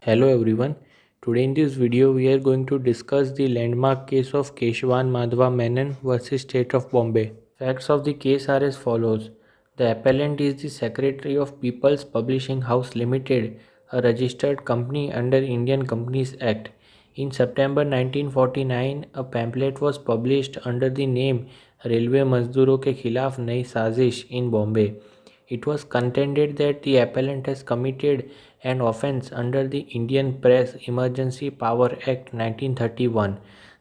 Hello everyone. Today in this video we are going to discuss the landmark case of Keshwan Madhva Menon versus State of Bombay. Facts of the case are as follows. The appellant is the Secretary of People's Publishing House Limited, a registered company under Indian Companies Act. In September 1949, a pamphlet was published under the name Railway Mazduron के खिलाफ नई साजिश in Bombay. It was contended that the appellant has committed an offence under the Indian Press Emergency Power Act 1931.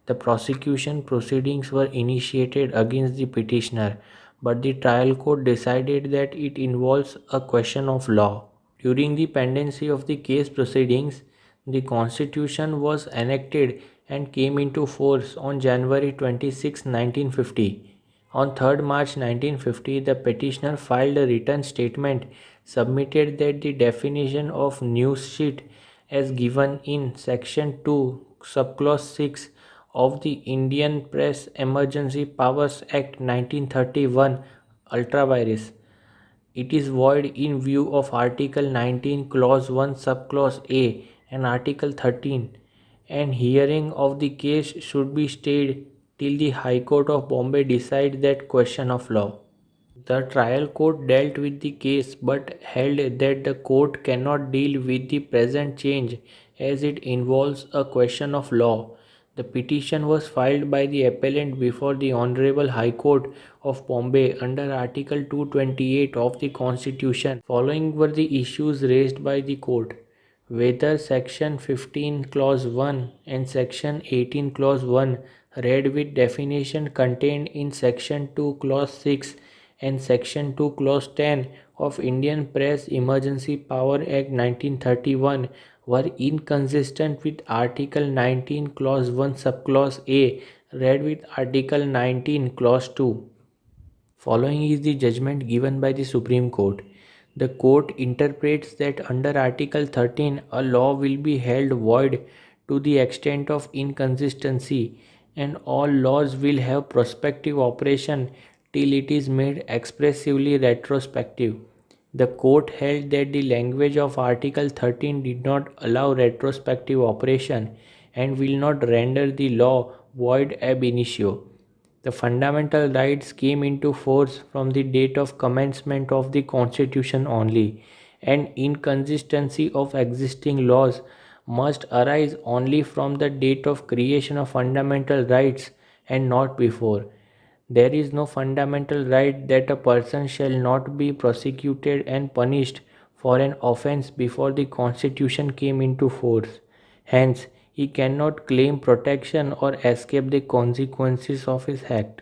The prosecution proceedings were initiated against the petitioner, but the trial court decided that it involves a question of law. During the pendency of the case proceedings, the Constitution was enacted and came into force on January 26, 1950. On 3rd March 1950, the petitioner filed a written statement submitted that the definition of news sheet as given in Section 2, Subclause 6 of the Indian Press Emergency Powers Act 1931 ultra vires. It is void in view of Article 19, Clause 1, Subclause A and Article 13, and hearing of the case should be stayed till the High Court of Bombay decides that question of law. The trial court dealt with the case but held that the court cannot deal with the present change as it involves a question of law. The petition was filed by the appellant before the Honorable High Court of Bombay under Article 228 of the Constitution. Following were the issues raised by the court: whether Section 15 Clause 1 and Section 18 Clause 1 read with definition contained in Section 2 Clause 6 and Section 2 Clause 10 of Indian Press Emergency Power Act 1931 were inconsistent with Article 19 Clause 1 Subclause A read with Article 19 Clause 2. Following is the judgment given by the Supreme Court. The court interprets that under Article 13 a law will be held void to the extent of inconsistency, and all laws will have prospective operation till it is made expressively retrospective. The court held that the language of Article 13 did not allow retrospective operation and will not render the law void ab initio. The fundamental rights came into force from the date of commencement of the Constitution only, and inconsistency of existing laws must arise only from the date of creation of fundamental rights and not before. There is no fundamental right that a person shall not be prosecuted and punished for an offence before the Constitution came into force. Hence, he cannot claim protection or escape the consequences of his act.